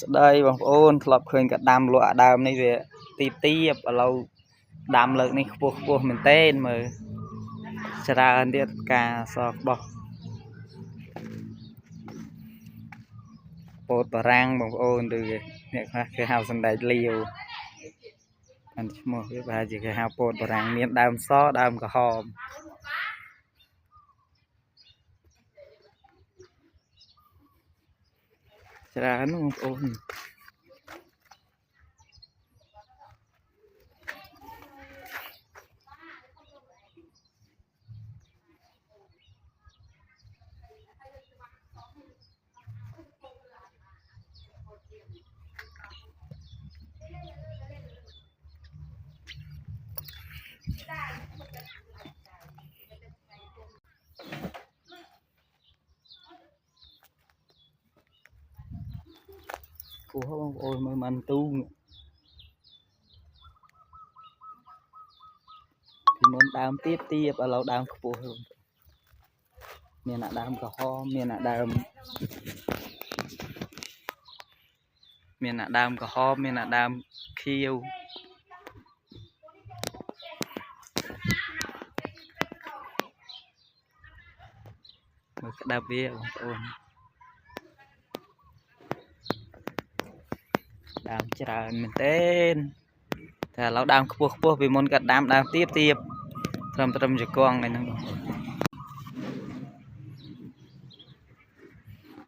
đây bằng ôn lập khơi cả đam lụa đam này về tiếp tiếp ở lâu đam lực này của mình tên mà ra ơn tiết cả sọt bọc bột và rang bằng ôn từ cái hào sân đại liều anh một cái bài chỉ cái hào bột và rang miếng đam xó đam cả hòm ra nó ôn của ôi mà mình tu thì muốn đam tiếp tiếp ở lâu đam của hơn miền là đam cả ho miền là đam khiêu một cái đam bia ôn đam chả mình tên là lão đam khua vì môn gặt đam tiếp tiếp trầm cho con này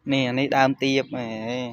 nè này đam tiếp này